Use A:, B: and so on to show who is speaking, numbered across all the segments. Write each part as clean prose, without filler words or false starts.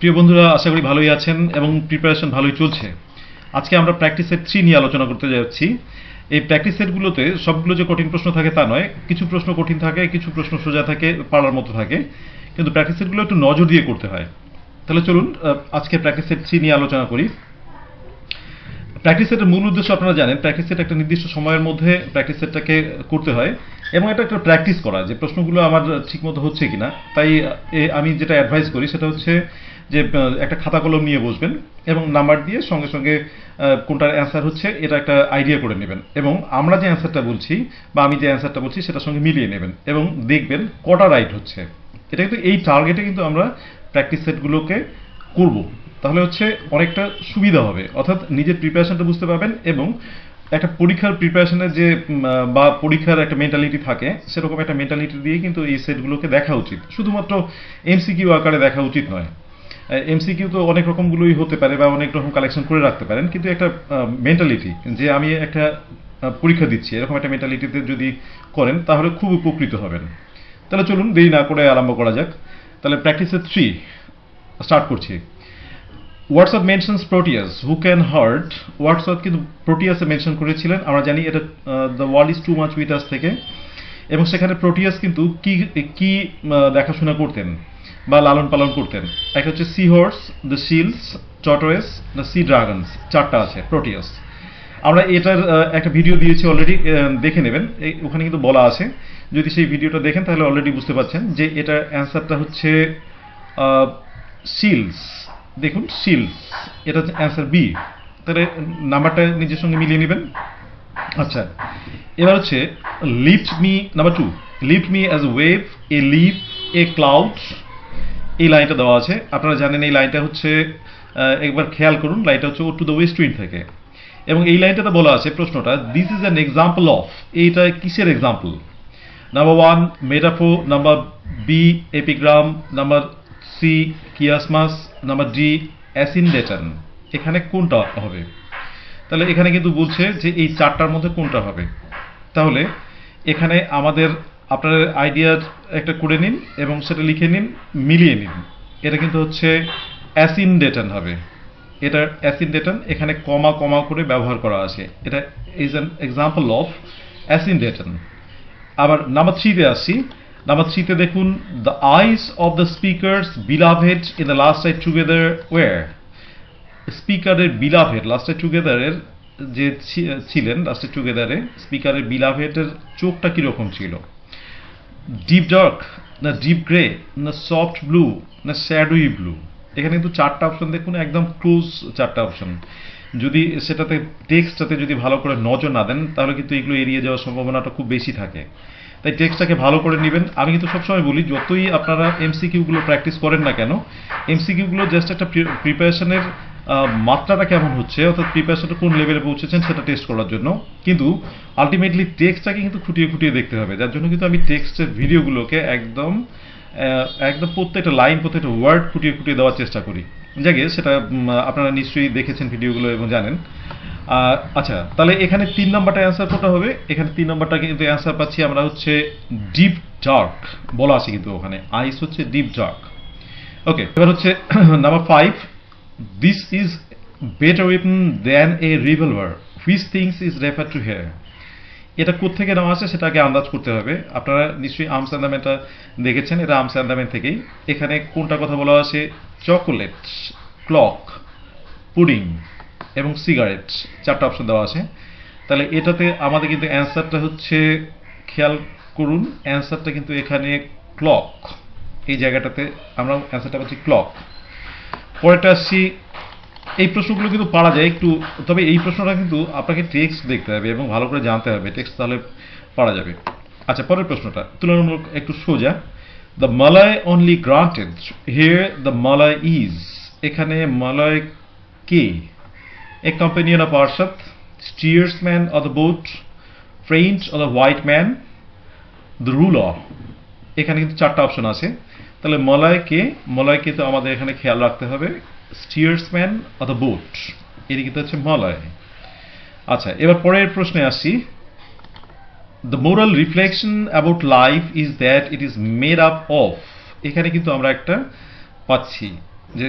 A: প্রিয় বন্ধুরা, আশা করি ভালোই আছেন এবং প্রিপারেশন ভালোই চলছে। আজকে আমরা প্র্যাকটিস সেট 3 নিয়ে আলোচনা করতে যাচ্ছি। এই প্র্যাকটিস সেটগুলোতে সবগুলো যে কঠিন প্রশ্ন থাকে তা নয়, কিছু প্রশ্ন কঠিন থাকে, কিছু প্রশ্ন সোজা থাকে, পারার মতো থাকে, কিন্তু প্র্যাকটিস সেটগুলো একটু নজর দিয়ে করতে হয়। তাহলে চলুন আজকে প্র্যাকটিস সেট 3 নিয়ে আলোচনা করি। প্র্যাকটিস সেটের মূল উদ্দেশ্য আপনারা জানেন, প্র্যাকটিস সেট একটা নির্দিষ্ট সময়ের মধ্যে প্র্যাকটিস সেটটাকে করতে হয় এবং এটা একটা প্র্যাকটিস করা যে প্রশ্নগুলো আমার ঠিকমতো হচ্ছে কিনা। তাই আমি যেটা অ্যাডভাইস করি সেটা হচ্ছে যে একটা খাতা কলম নিয়ে বসবেন এবং নাম্বার দিয়ে সঙ্গে সঙ্গে কোনটার অ্যান্সার হচ্ছে এটা একটা আইডিয়া করে নেবেন এবং আমরা যে অ্যান্সারটা বলছি বা আমি যে অ্যান্সারটা বলছি সেটার সঙ্গে মিলিয়ে নেবেন এবং দেখবেন কটা রাইট হচ্ছে। এটা কিন্তু এই টার্গেটে কিন্তু আমরা প্র্যাকটিস সেটগুলোকে করব। তাহলে হচ্ছে অনেকটা সুবিধা হবে, অর্থাৎ নিজের প্রিপারেশনটা বুঝতে পারবেন এবং একটা পরীক্ষার প্রিপারেশনের যে বা পরীক্ষার একটা মেন্টালিটি থাকে সেরকম একটা মেন্টালিটি দিয়ে কিন্তু এই সেটগুলোকে দেখা উচিত। শুধুমাত্র এমসিকিউ আকারে দেখা উচিত নয়। এমসিকিউ তো অনেক রকমগুলোই হতে পারে বা অনেক রকম কালেকশন করে রাখতে পারেন, কিন্তু একটা মেন্টালিটি যে আমি একটা পরীক্ষা দিচ্ছি এরকম একটা মেন্টালিটিতে যদি করেন তাহলে খুব উপকৃত হবেন। তাহলে চলুন দেরি না করে আরম্ভ করা যাক। তাহলে প্র্যাকটিসের 3 স্টার্ট করছি। WhatsApp mentions Proteus who can heart. WhatsApp কিন্তু প্রোটিয়াসে মেনশন করেছিলেন, আমরা জানি এটা the world is too much with us থেকে, এবং সেখানে প্রোটিয়াস কিন্তু কি কি দেখাশোনা করতেন বা লালন পালন করতেন। একটা হচ্ছে sea horse, the seals, tortoise, the sea dragons, চারটা আছে প্রোটিয়াস। আমরা এটার একটা ভিডিও দিয়েছি অলরেডি, দেখে নেবেন, ওখানে কিন্তু বলা আছে। যদি সেই ভিডিওটা দেখেন তাহলে অলরেডি বুঝতে পারছেন যে এটার অ্যান্সারটা হচ্ছে শিলস। দেখুন শিলস, এটা হচ্ছে অ্যান্সার বি। তাহলে নাম্বারটা নিজের সঙ্গে মিলিয়ে নেবেন। আচ্ছা, এবার হচ্ছে lift me, number 2, lift me as wave, এ লিফ, এ ক্লাউড। এই লাইনটা দেওয়া আছে, আপনারা জানেন এই লাইনটা হচ্ছে, একবার খেয়াল করুন, লাইনটা হচ্ছে ode to the west wind থেকে, এবং এই লাইনটাতে বলা আছে প্রশ্নটা this is an example of. এইটা কিসের example? Number 1 metaphor, number B epigram, number C chiasmus, number D asyndeton. এখানে কোনটা হবে? তাহলে এখানে কিন্তু বলছে যে এই চারটার মধ্যে কোনটা হবে। তাহলে এখানে আমাদের আপনার আইডিয়ার একটা করে নিন এবং সেটা লিখে নিন, মিলিয়ে নিন। এটা কিন্তু হচ্ছে অ্যাসিনডেটন হবে। এটা অ্যাসিনডেটন, এখানে কমা কমা করে ব্যবহার করা আছে। এটা is an example of asyndeton. আবার নাম্বার 3-তে আসছি। নাম্বার 3-তে দেখুন, the eyes of the speaker's beloved in the last night together were. স্পিকারের বিলাভেড, লাস্টে টুগেদারের যে ছিলেন, লাস্টে টুগেদারে স্পিকারের বিলাভেডের চোখটা কিরকম ছিল? ডিপ ডার্ক, না ডিপ গ্রে, না সফট ব্লু, না শ্যাডোই ব্লু। এখানে কিন্তু চারটা অপশন দেখুন, একদম ক্লোজ চারটা অপশন। যদি সেটাতে টেক্সটটাতে যদি ভালো করে নজর না দেন তাহলে কিন্তু এগুলো এড়িয়ে যাওয়ার সম্ভাবনাটা খুব বেশি থাকে। তাই টেক্সটটাকে ভালো করে নেবেন। আমি কিন্তু সবসময় বলি, যতই আপনারা এমসিকিউগুলো প্র্যাকটিস করেন না কেন, এমসিকিউগুলো জাস্ট একটা প্রিপারেশনের মাত্রাটা কেমন হচ্ছে, অর্থাৎ প্রিপারেশনটা কোন লেভেলে পৌঁছেছেন সেটা টেস্ট করার জন্য। কিন্তু আলটিমেটলি টেক্সটটাকে কিন্তু খুঁটিয়ে খুঁটিয়ে দেখতে হবে, যার জন্য কিন্তু আমি টেক্সটের ভিডিওগুলোকে একদম একদম প্রত্যেকটা লাইন, প্রত্যেকটা ওয়ার্ড খুঁটিয়ে খুঁটিয়ে দেওয়ার চেষ্টা করি। জাগে সেটা আপনারা নিশ্চয়ই দেখেছেন ভিডিওগুলো এবং জানেন। আচ্ছা, তাহলে এখানে 3 নাম্বারটা অ্যান্সার কোনটা হবে? এখানে 3 নাম্বারটা কিন্তু অ্যান্সার পাচ্ছি আমরা হচ্ছে ডিপ ডার্ক বলা আছে, কিন্তু ওখানে আইস হচ্ছে ডিপ ডার্ক। ওকে, এবার হচ্ছে number 5, this is better weapon than a revolver, which things is refer to here. এটা কোত্থেকে নেওয়া আছে সেটাকে আন্দাজ করতে হবে। আপনারা নিশ্চয়ই আর্মস অ্যান্ডামেন্টটা দেখেছেন, এটা আর্মস অ্যান্ডামেন্ট থেকেই। এখানে কোনটা কথা বলা আছে? চকোলেট, ক্লক, পুডিং এবং সিগারেট, চারটা অপশন দেওয়া আছে। তাহলে এটাতে আমাদের কিন্তু অ্যান্সারটা হচ্ছে, খেয়াল করুন, অ্যান্সারটা কিন্তু এখানে ক্লক। এই জায়গাটাতে আমরা অ্যান্সারটা পাচ্ছি ক্লক। পরেরটা আসছি, এই প্রশ্নগুলো কিন্তু পারা যায় একটু, তবে এই প্রশ্নটা কিন্তু আপনাকে টেক্সট দেখতে হবে এবং ভালো করে জানতে হবে টেক্সট, তাহলে পারা যাবে। আচ্ছা, পরের প্রশ্নটা তুলনামূলক একটু সোজা। The Malay only granted here, the Malay is. এখানে মালয় কে? A companion of Arshad, steersman of the boat, friend of the white man, the ruler. এখানে কিন্তু চারটা অপশন আছে। তাহলে মলয়কে, মলয়কে তো আমাদের এখানে খেয়াল রাখতে হবে, স্টিয়ার্সম্যান অফ দ্য বোট, এটি কিন্তু হচ্ছে মলয়। আচ্ছা, এবার পরের প্রশ্নে আসছি। The moral reflection about life is that it is made up of. এখানে কিন্তু আমরা একটা পাচ্ছি যে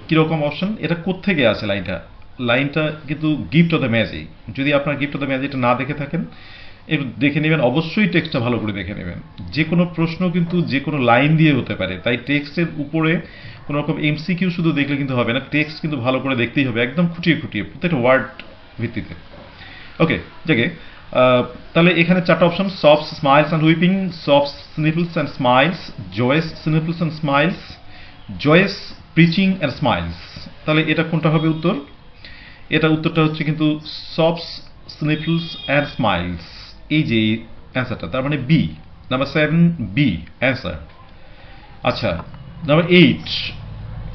A: কীরকম অপশন, এটা কোত্থেকে আসে লাইনটা কিন্তু গিফট অফ দ্য ম্যাজিক। যদি আপনার গিফট অফ দ্য ম্যাজিকটা না দেখে থাকেন একটু দেখে নেবেন, অবশ্যই টেক্সটটা ভালো করে দেখে নেবেন। যে কোনো প্রশ্ন কিন্তু যে কোনো লাইন দিয়ে হতে পারে, তাই টেক্সটের উপরে কোনো রকম এমসিকিউ শুধু দেখলে কিন্তু হবে না, টেক্সট কিন্তু ভালো করে দেখতেই হবে, একদম খুঁটিয়ে খুঁটিয়ে প্রত্যেকটা ওয়ার্ড ভিত্তিতে। ওকে, যাকে তাহলে এখানে চারটা option, soft smiles and weeping, soft sniffles and smiles, joys sniffles and smiles, joys preaching and smiles. তাহলে এটা কোনটা হবে উত্তর? এটা উত্তরটা হচ্ছে কিন্তু সফট স্নিপলস অ্যান্ড স্মাইলস, এই যে অ্যান্সারটা, তার মানে বি, নাম্বার 7 বি অ্যান্সার। আচ্ছা, number 8,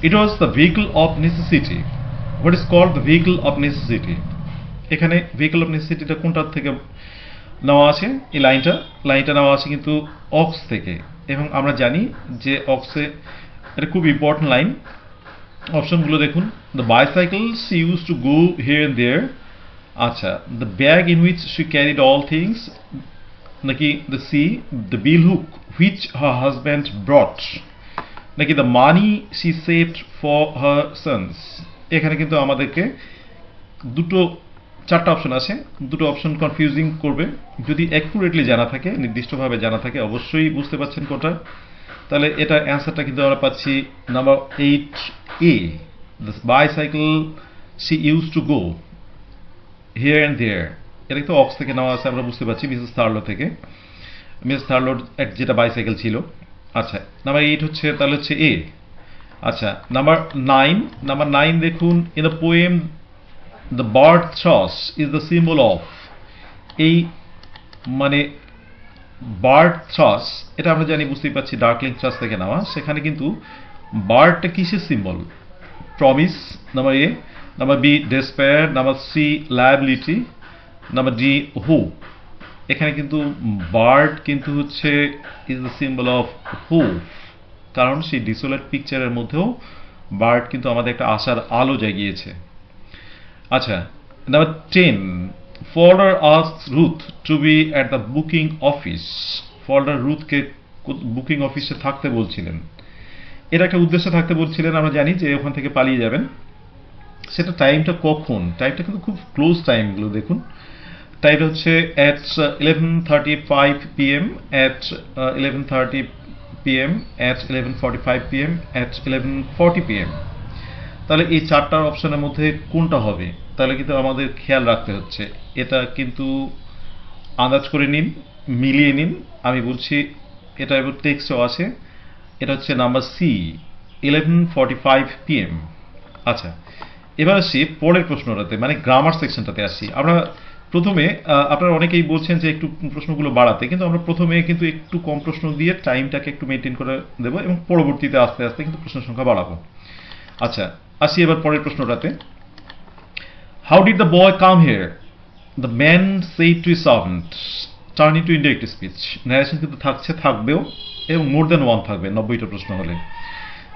A: it was the vehicle of necessity. What is called the vehicle of necessity? এখানে ভেহিকল অফ নেসেসিটিটা কোনটার থেকে নেওয়া আছে? এই লাইনটা নেওয়া আছে কিন্তু অক্স থেকে, এবং আমরা জানি যে অক্সে এটা খুব ইম্পর্টেন্ট লাইন। অপশনগুলো দেখুন, the bicycle she use to go here and there, আচ্ছা, the bag in which she carried all things, নাকি the sea, the bill hook which her husband brought, নাকি the money she saved for her sons. এখানে কিন্তু আমাদেরকে চারটা option আছে, দুটো option confusing করবে। যদি অ্যাকুরেটলি জানা থাকে, নির্দিষ্টভাবে জানা থাকে, অবশ্যই বুঝতে পারছেন কোনটা। তাহলে এটা অ্যান্সারটা কিন্তু আমরা পাচ্ছি number 8 A, the bicycle she use to go here and there. এটা কিন্তু অক্স থেকে নেওয়া আছে, আমরা বুঝতে পারছি, মিসেস থার্লো থেকে, মিসেস থার্লোর যেটা বাইসাইকেল ছিল। আচ্ছা, নাম্বার 8 হচ্ছে, তাহলে হচ্ছে এ। আচ্ছা, নাম্বার 9 দেখুন, in the poem the bird thrush is the symbol of, এই মানে বার্ড থ্রাস, এটা আমরা জানি, বুঝতেই পারছি ডার্কলিং থ্রাস থেকে নেওয়া। সেখানে কিন্তু বার্ডটা কিসের symbol? Promise, number A. Number B despair, number C liability, number D hope. এখানে কিন্তু বার্ড কিন্তু হচ্ছে is the symbol of hope, কারণ সেই ডিসোলেট পিকচারের মধ্যেও বার্ড কিন্তু আমাদের একটা আশার আলো জাগিয়েছে। আচ্ছা, number 10, Folder asks Ruth to be at the booking office. Folder রুথকে বুকিং অফিসে থাকতে বলছিলেন, এটা একটা উদ্দেশ্য থাকতে বলছিলেন, আমরা জানি যে ওখান থেকে পালিয়ে যাবেন। সেটা টাইমটা কখন? টাইমটা কিন্তু খুব ক্লোজ টাইমগুলো দেখুন, টাইমটা হচ্ছে at 11:35 PM, at 11:30 PM, at 11:45 PM, at 11:40 PM। তাহলে এই চারটার অপশনের মধ্যে কোনটা হবে? তাহলে কিন্তু আমাদের খেয়াল রাখতে হচ্ছে, এটা কিন্তু আন্দাজ করে নিন, মিলিয়ে নিন। আমি বলছি এটা এবার টেক্সটও আছে, এটা হচ্ছে নাম্বার সি, 11:45 PM। আচ্ছা, এবার আসি পরের প্রশ্নটাতে, মানে গ্রামার সেকশনটাতে আসি। আমরা প্রথমে, আপনারা অনেকেই বলছেন যে একটু প্রশ্নগুলো বাড়াতে, কিন্তু আমরা প্রথমে কিন্তু একটু কম প্রশ্ন দিয়ে টাইমটাকে একটু মেনটেন করে দেবো, এবং পরবর্তীতে আস্তে আস্তে কিন্তু প্রশ্নের সংখ্যা বাড়াবো। আচ্ছা, আসি এবার পরের প্রশ্নটাতে। How did the boy come here? The man said to his servant, turn into indirect speech. Narration কিন্তু থাকবেও, এবং মোর দ্যান ওয়ান থাকবে 90টা প্রশ্ন হলে।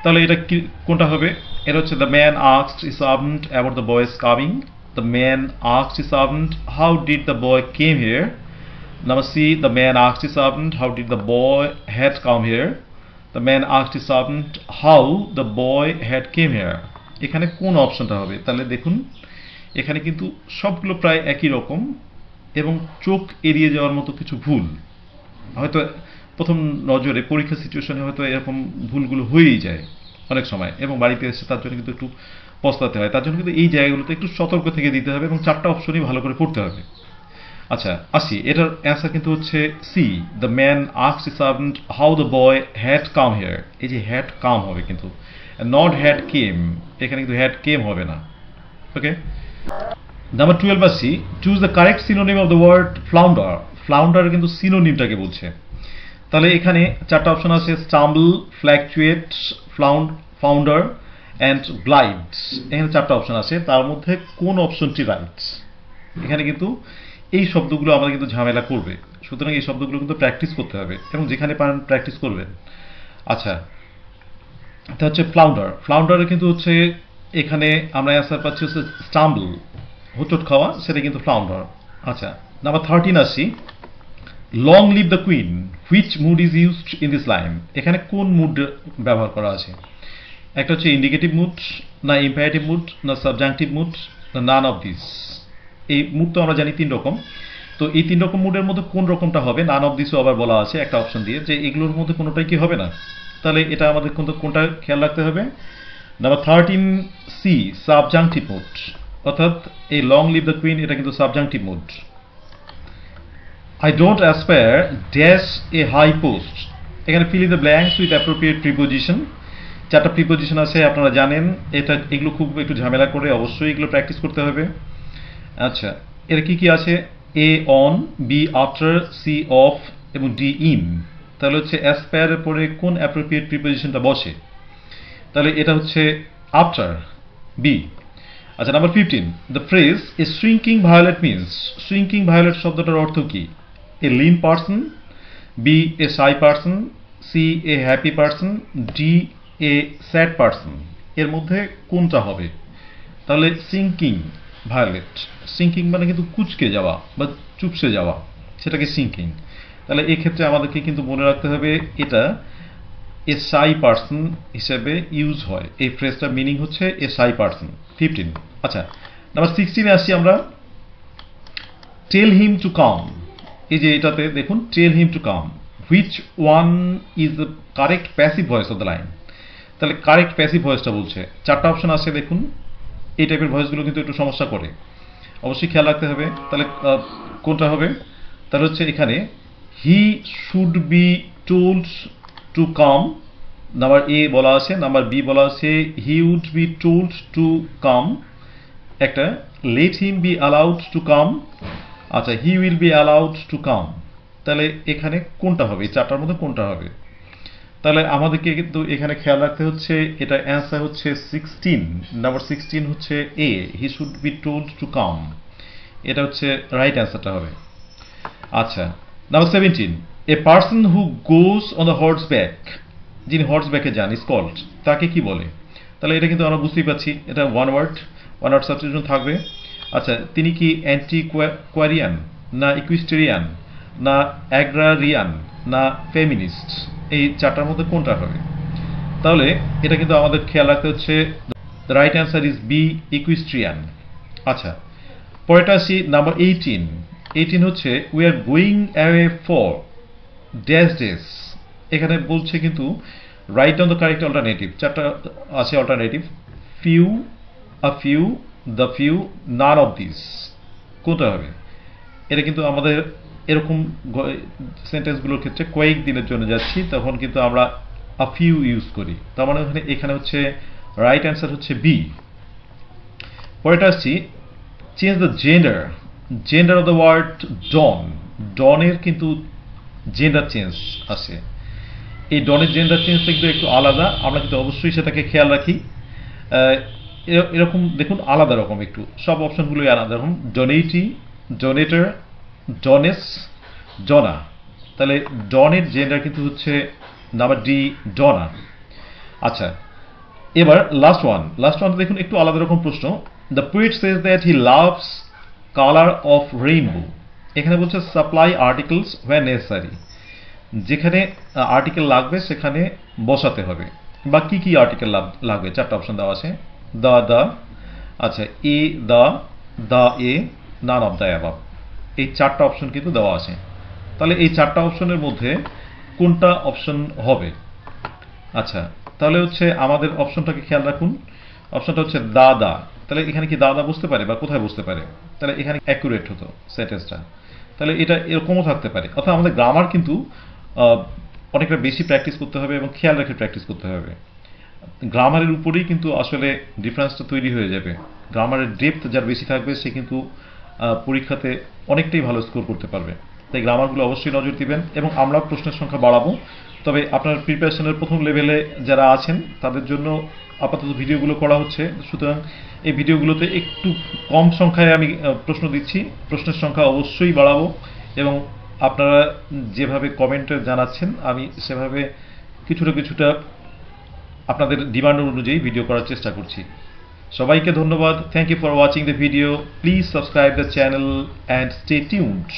A: তাহলে এটা কি, কোনটা হবে? এটা হচ্ছে the man asked his servant about the boys coming, the man asked his servant how did the boy came here, number C, the man asked his servant how did the boy had come here, the man asked his servant how the boy had came here. এখানে কোন অপশনটা হবে? তাহলে দেখুন, এখানে কিন্তু সবগুলো প্রায় একই রকম, এবং চোখ এড়িয়ে যাওয়ার মতো কিছু ভুল, হয়তো প্রথম নজরে পরীক্ষা সিচুয়েশনে হয়তো এরকম ভুলগুলো হয়েই যায় অনেক সময়, এবং বাড়িতে এসে তার জন্য কিন্তু একটু পস্তাতে হয়। তার জন্য কিন্তু এই জায়গাগুলোতে একটু সতর্ক থেকে দিতে হবে, এবং চারটা অপশনই ভালো করে পড়তে হবে। আচ্ছা, আসি, এটার অ্যান্সার কিন্তু হচ্ছে C, the man asked his servant how the boy had come here. এই যে হ্যাড কাম হবে কিন্তু, নট হ্যাড কেম, এখানে কিন্তু হ্যাড কেম হবে না। ওকে, নাম্বার 12 আসি, choose the correct synonym of the word flounder. Flounder কিন্তু সিনোনিমটাকে বলছে। তাহলে এখানে চারটা অপশন আছে, stumble, fluctuate, founder and glide. এখানে চারটা অপশন আছে, তার মধ্যে কোন অপশনটি রাইট? এখানে কিন্তু এই শব্দগুলো আমাদের কিন্তু ঝামেলা করবে, সুতরাং এই শব্দগুলো কিন্তু প্র্যাকটিস করতে হবে, এবং যেখানে পারেন প্র্যাকটিস করবেন। আচ্ছা, এটা হচ্ছে ফ্লাউন্ডার। ফ্লাউন্ডারে কিন্তু হচ্ছে, এখানে আমরা অ্যান্সার পাচ্ছি হচ্ছে স্টাম্বল, হোঁচট খাওয়া, সেটা কিন্তু ফ্লাউন্ডার। আচ্ছা, নাম্বার 13 আসি, long live the queen, which mood is used in this line. এখানে কোন মুড ব্যবহার করা আছে? একটা হচ্ছে ইন্ডিকেটিভ মুড, না ইম্পারেটিভ মুড, না সাবজাংটিভ মুড, না নান অফ দিস। এই মুড তো আমরা জানি 3 রকম। তো এই 3 রকম মুডের মধ্যে কোন রকমটা হবে, নান অফ দিসও আবার বলা আছে একটা অপশন দিয়ে, যে এগুলোর মধ্যে কোনোটাই কি হবে না। তাহলে এটা আমাদের কোনটা খেয়াল রাখতে হবে। নাম্বার 13C, সাবজাংটিভ মুড, অর্থাৎ এই লং লিভ দ্য কুইন, এটা কিন্তু subjunctive mood. I don't aspire dash a high post, এখানে fill in the blanks with appropriate preposition। 4টা প্রিপোজিশন আছে, আপনারা জানেন। এগুলো খুব একটু ঝামেলা করে, অবশ্যই এগুলো প্র্যাকটিস করতে হবে। আচ্ছা, এর কি কি আছে? A on, B after, C off এবং D in। তাহলে হচ্ছে অ্যাসপায়ার এর পরে কোন অ্যাপ্রোপ্রিয়েট প্রিপোজিশনটা বসে? তাহলে এটা হচ্ছে আফটার, বি। আচ্ছা, number 15, the phrase a shrinking violet means, shrinking violet শব্দটার অর্থ কি? A lean person, B a shy person, C a happy person, D a sad person. এর মধ্যে কোনটা হবে? তাহলে সিঙ্কিং ভায়োলেট, সিঙ্কিং মানে কিন্তু কুচকে যাওয়া বা চুপসে যাওয়া, সেটাকে সিঙ্কিং। তাহলে এই ক্ষেত্রে আমাদেরকে কিন্তু মনে রাখতে হবে এটা এ শাই পার্সন হিসেবে ইউজ হয়। এই ফ্রেজটার মিনিং হচ্ছে এ শাই পার্সন। 15। আচ্ছা, নাম্বার 16 আসছি আমরা। টেল হিম টু কাম, এই যে এটাতে দেখুন tell him to come, which one is the correct passive voice of the line. তাহলে কারেক্ট প্যাসিভ ভয়েসটা বলছে, 4টা অপশন আছে দেখুন। এই টাইপের ভয়েসগুলো কিন্তু একটু সমস্যা করে, অবশ্যই খেয়াল রাখতে হবে। তাহলে কোনটা হবে? তাহলে হচ্ছে এখানে he should be told to come, number A বলা আছে। নাম্বার বি বলা আছে he would be told to come. একটা let him be allowed to come. আচ্ছা, he will be allowed to come. তাহলে এখানে কোনটা হবে? এই 4টার মধ্যে কোনটা হবে? তাহলে আমাদেরকে কিন্তু এখানে খেয়াল রাখতে হচ্ছে, এটা অ্যান্সার হচ্ছে 16। নাম্বার 16 হচ্ছে A, he should be told to come. এটা হচ্ছে রাইট অ্যান্সারটা হবে। আচ্ছা, number 17, a person who goes on the horseback, যিনি হর্স ব্যাকে যান, ইজ কল্ড, তাকে কি বলে? তাহলে এটা কিন্তু আমরা বুঝতেই পারছি, এটা ওয়ান ওয়ার্ড সাবস্টিটিউশন থাকবে। আচ্ছা, তিনি কি অ্যান্টিকোয়ারিয়ান, না ইকুইস্টেরিয়ান, না অ্যাগ্রারিয়ান, না ফেমিনিস্ট? এই 4টার মধ্যে কোনটা হবে? তাহলে এটা কিন্তু আমাদের খেয়াল রাখতে হচ্ছে, the right answer is B, equestrian. আচ্ছা, পরেরটা আসি নাম্বার 18 হচ্ছে we are going away for dash dash. এখানে বলছে কিন্তু right down the correct alternative. 4টা আছে alternative, few, a few, the few, none of this. কোনটা হবে? এটা কিন্তু আমাদের এরকম সেন্টেন্সগুলোর ক্ষেত্রে কয়েক দিনের জন্য যাচ্ছি, তখন কিন্তু আমরা আ ফিউ ইউজ করি। তার মানে এখানে হচ্ছে রাইট অ্যান্সার হচ্ছে বি। পরেটা আসছি, change the gender of the word don. ডনের কিন্তু জেন্ডার চেঞ্জ আছে। এই ডনের জেন্ডার চেঞ্জটা কিন্তু একটু আলাদা, আমরা কিন্তু অবশ্যই সেটাকে খেয়াল রাখি। এরকম দেখুন আলাদা রকম একটু, সব অপশনগুলোই আলাদা রকম। ডোনেটি, ডোনেটর, ডনেস, ডনা। তাহলে ডনের জেন্ডার কিন্তু হচ্ছে নাম্বার ডি, ডনা। আচ্ছা, এবার লাস্ট ওয়ান দেখুন একটু আলাদা রকম প্রশ্ন। The poet says that he loves colour of rainbow. এখানে বলছে সাপ্লাই আর্টিকেলস হোয়ার নেসেসারি, যেখানে আর্টিকেল লাগবে সেখানে বসাতে হবে। বা কি কি আর্টিকেল লাগবে? 4টা অপশন দেওয়া আছে, দ্য, আচ্ছা a, the a, none of the above. এই 4টা অপশন কিন্তু দেওয়া আছে। তাহলে এই 4টা অপশনের মধ্যে কোনটা অপশন হবে? আচ্ছা, তাহলে হচ্ছে আমাদের অপশনটাকে খেয়াল রাখুন। অপশনটা হচ্ছে দা। তাহলে এখানে কি দা বুঝতে পারে বা কোথায় বুঝতে পারে? তাহলে এখানে অ্যাকুরেট হতো সেন্টেন্সটা। তাহলে এটা এরকমও থাকতে পারে। অর্থাৎ আমাদের গ্রামার কিন্তু অনেকটা বেশি প্র্যাকটিস করতে হবে এবং খেয়াল রেখে প্র্যাকটিস করতে হবে। গ্রামারের উপরেই কিন্তু আসলে ডিফারেন্সটা তৈরি হয়ে যাবে। গ্রামারের ডেপথ যার বেশি থাকবে সে কিন্তু পরীক্ষাতে অনেকটাই ভালো স্কোর করতে পারবে। তাই গ্রামারগুলো অবশ্যই নজর দিবেন এবং আমরা প্রশ্নের সংখ্যা বাড়াবো। তবে আপনার প্রিপারেশনের প্রথম লেভেলে যারা আছেন তাদের জন্য আপাতত ভিডিওগুলো করা হচ্ছে, সুতরাং এই ভিডিওগুলোতে একটু কম সংখ্যায় আমি প্রশ্ন দিচ্ছি। প্রশ্নের সংখ্যা অবশ্যই বাড়াবো এবং আপনারা যেভাবে কমেন্টে জানাচ্ছেন আমি সেভাবে কিছুটা আপনাদের ডিমান্ড অনুযায়ী ভিডিও করার চেষ্টা করছি। সবাইকে ধন্যবাদ। Thank you for watching the video. Please subscribe the channel and stay tuned.